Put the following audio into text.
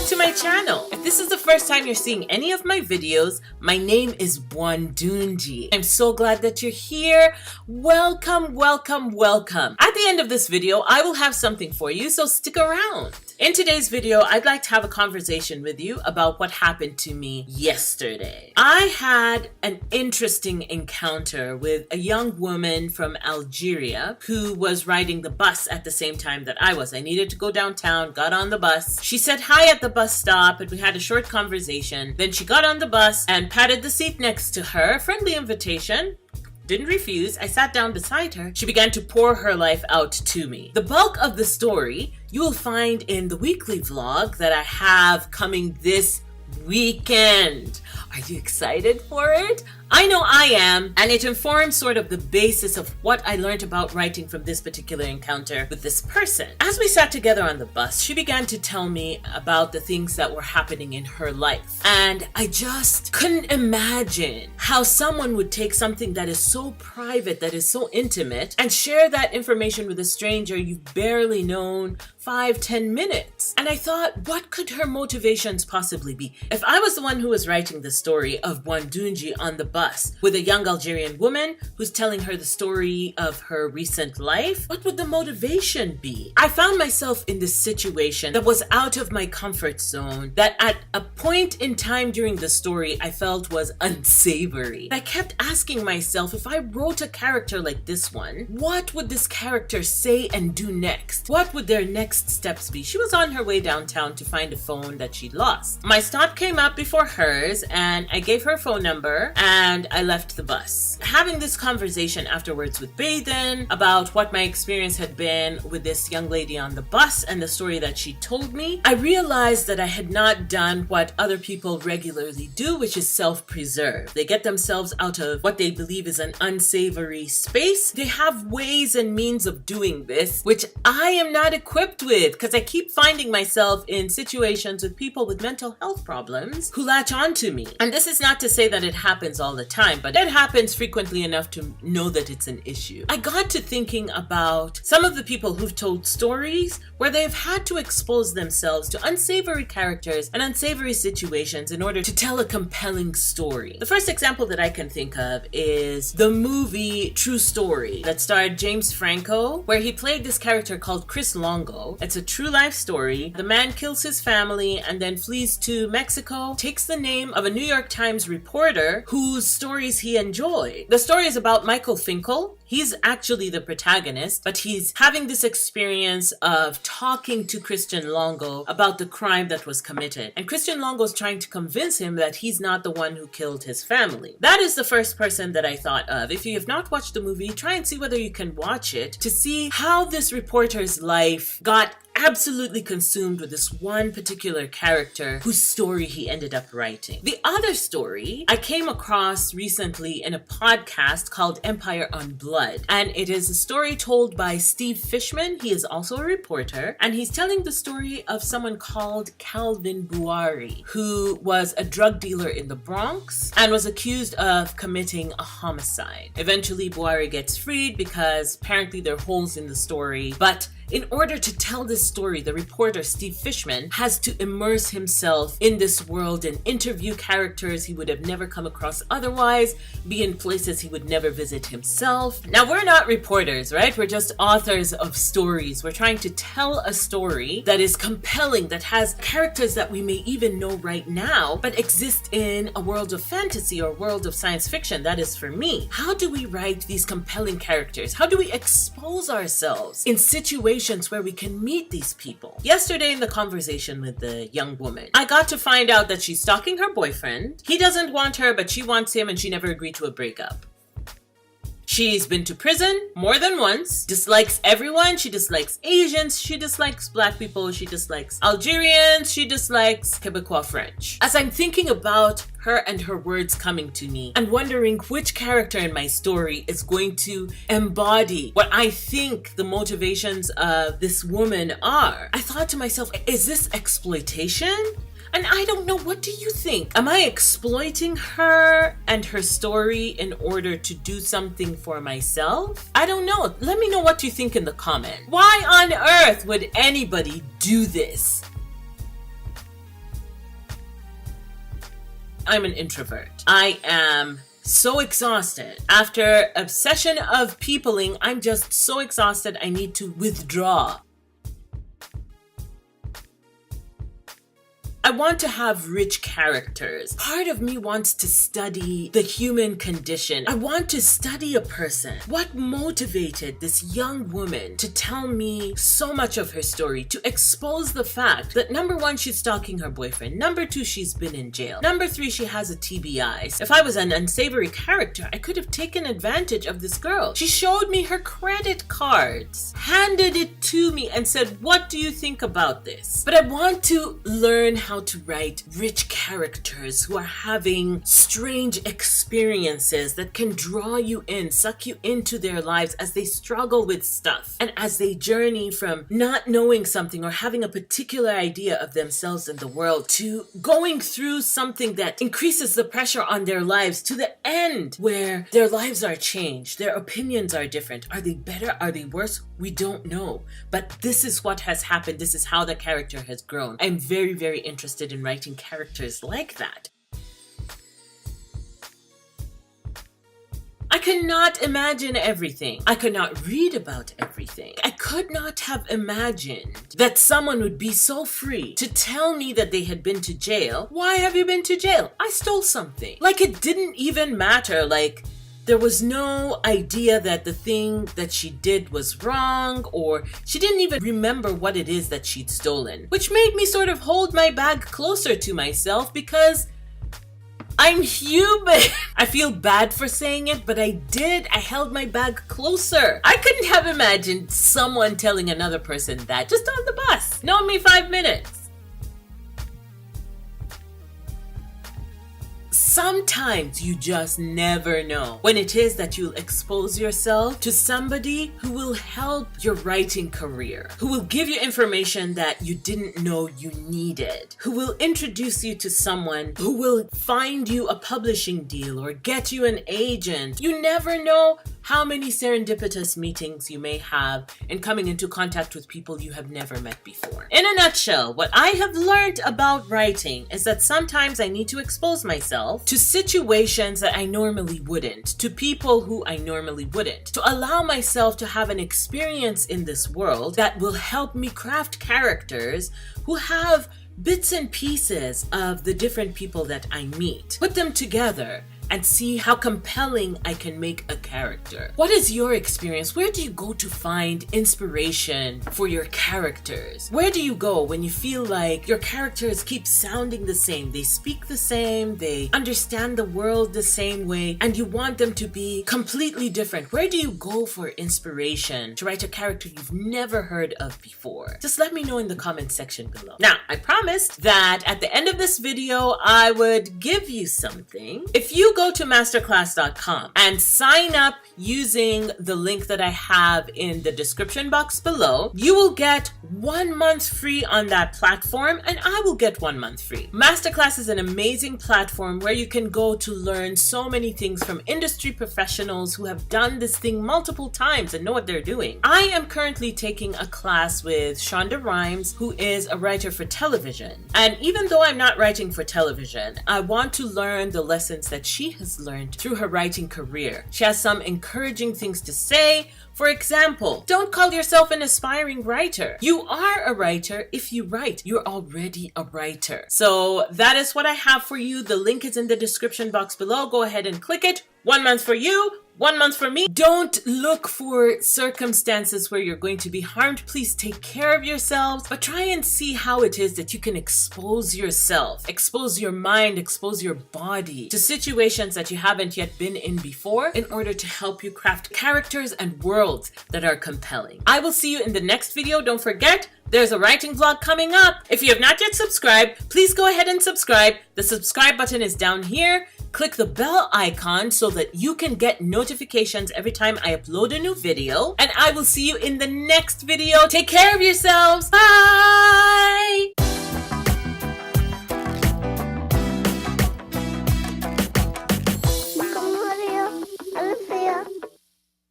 back to my channel. If this is the first time you're seeing any of my videos, my name is Bwandunji. I'm so glad that you're here. Welcome, welcome, welcome. At the end of this video, I will have something for you, so stick around. In today's video, I'd like to have a conversation with you about what happened to me yesterday. I had an interesting encounter with a young woman from Algeria who was riding the bus at the same time that I was. I needed to go downtown, got on the bus. She said hi at the bus stop and we had a short conversation. Then she got on the bus and patted the seat next to her. Friendly invitation. Didn't refuse. I sat down beside her. She began to pour her life out to me. The bulk of the story you will find in the weekly vlog that I have coming this weekend. Are you excited for it? I know I am, and it informs sort of the basis of what I learned about writing from this particular encounter with this person. As we sat together on the bus, she began to tell me about the things that were happening in her life. And I just couldn't imagine how someone would take something that is so private, that is so intimate, and share that information with a stranger you've barely known 5-10 minutes. And I thought, what could her motivations possibly be? If I was the one who was writing the story of Bwandunji on the bus with a young Algerian woman who's telling her the story of her recent life, what would the motivation be? I found myself in this situation that was out of my comfort zone, that at a point in time during the story I felt was unsavory. I kept asking myself, if I wrote a character like this one, what would this character say and do next? What would their next steps be? She was on her way downtown to find a phone that she'd lost. My stop came up before hers and I gave her phone number and I left the bus. Having this conversation afterwards with Bathan about what my experience had been with this young lady on the bus and the story that she told me, I realized that I had not done what other people regularly do, which is self-preserve. They get themselves out of what they believe is an unsavory space. They have ways and means of doing this, which I am not equipped with, because I keep finding myself in situations with people with mental health problems who latch on to me. And this is not to say that it happens all the time, but it happens frequently enough to know that it's an issue. I got to thinking about some of the people who've told stories where they've had to expose themselves to unsavory characters and unsavory situations in order to tell a compelling story. The first example that I can think of is the movie True Story that starred James Franco, where he played this character called Chris Longo. It's a true life story. The man kills his family and then flees to Mexico, takes the name of a New York Times reporter whose stories he enjoyed. The story is about Michael Finkel. He's actually the protagonist, but he's having this experience of talking to Christian Longo about the crime that was committed. And Christian Longo is trying to convince him that he's not the one who killed his family. That is the first person that I thought of. If you have not watched the movie, try and see whether you can watch it to see how this reporter's life got absolutely consumed with this one particular character whose story he ended up writing. The other story I came across recently in a podcast called Empire on Blood, and it is a story told by Steve Fishman. He is also a reporter, and he's telling the story of someone called Calvin Buari, who was a drug dealer in the Bronx and was accused of committing a homicide. Eventually, Buari gets freed because apparently there are holes in the story, but in order to tell this story, the reporter, Steve Fishman, has to immerse himself in this world and interview characters he would have never come across otherwise, be in places he would never visit himself. Now, we're not reporters, right? We're just authors of stories. We're trying to tell a story that is compelling, that has characters that we may even know right now, but exist in a world of fantasy or world of science fiction. That is for me. How do we write these compelling characters? How do we expose ourselves in situations where we can meet these people? Yesterday in the conversation with the young woman, I got to find out that she's stalking her boyfriend. He doesn't want her, but she wants him, and she never agreed to a breakup. She's been to prison more than once, dislikes everyone. She dislikes Asians, she dislikes Black people, she dislikes Algerians, she dislikes Quebecois French. As I'm thinking about her and her words coming to me and wondering which character in my story is going to embody what I think the motivations of this woman are, I thought to myself, is this exploitation? And I don't know, what do you think? Am I exploiting her and her story in order to do something for myself? I don't know. Let me know what you think in the comment. Why on earth would anybody do this? I'm an introvert. I am so exhausted. After a session of peopling, I'm just so exhausted I need to withdraw. I want to have rich characters. Part of me wants to study the human condition. I want to study a person. What motivated this young woman to tell me so much of her story, to expose the fact that number one, she's stalking her boyfriend. Number two, she's been in jail. Number three, she has a TBI. If I was an unsavory character, I could have taken advantage of this girl. She showed me her credit cards, handed it to me and said, "What do you think about this?" But I want to learn how to write rich characters who are having strange experiences that can draw you in, suck you into their lives as they struggle with stuff and as they journey from not knowing something or having a particular idea of themselves in the world to going through something that increases the pressure on their lives to the end where their lives are changed, their opinions are different. Are they better? Are they worse? We don't know. But this is what has happened. This is how the character has grown. I'm very, very interested in writing characters like that. I could not imagine everything. I could not read about everything. I could not have imagined that someone would be so free to tell me that they had been to jail. Why have you been to jail? I stole something. Like it didn't even matter. Like there was no idea that the thing that she did was wrong, or she didn't even remember what it is that she'd stolen, which made me sort of hold my bag closer to myself because I'm human. I feel bad for saying it, but I did. I held my bag closer. I couldn't have imagined someone telling another person that just on the bus. Known me 5 minutes. Sometimes you just never know when it is that you'll expose yourself to somebody who will help your writing career, who will give you information that you didn't know you needed, who will introduce you to someone who will find you a publishing deal or get you an agent. You never know how many serendipitous meetings you may have in coming into contact with people you have never met before. In a nutshell, what I have learned about writing is that sometimes I need to expose myself to situations that I normally wouldn't, to people who I normally wouldn't, to allow myself to have an experience in this world that will help me craft characters who have bits and pieces of the different people that I meet, put them together and see how compelling I can make a character. What is your experience? Where do you go to find inspiration for your characters? Where do you go when you feel like your characters keep sounding the same? They speak the same, they understand the world the same way, and you want them to be completely different. Where do you go for inspiration to write a character you've never heard of before? Just let me know in the comment section below. Now, I promised that at the end of this video, I would give you something. If you go to masterclass.com and sign up using the link that I have in the description box below, you will get 1 month free on that platform, and I will get 1 month free. Masterclass is an amazing platform where you can go to learn so many things from industry professionals who have done this thing multiple times and know what they're doing. I am currently taking a class with Shonda Rhimes, who is a writer for television. And even though I'm not writing for television, I want to learn the lessons that she has learned through her writing career. She has some encouraging things to say. For example, don't call yourself an aspiring writer. You are a writer if you write. You're already a writer. So that is what I have for you. The link is in the description box below. Go ahead and click it. 1 month for you, 1 month for me. Don't look for circumstances where you're going to be harmed. Please take care of yourselves, but try and see how it is that you can expose yourself, expose your mind, expose your body to situations that you haven't yet been in before in order to help you craft characters and worlds that are compelling. I will see you in the next video. Don't forget, there's a writing vlog coming up. If you have not yet subscribed, please go ahead and subscribe. The subscribe button is down here. Click the bell icon so that you can get notifications every time I upload a new video. And I will see you in the next video. Take care of yourselves. Bye!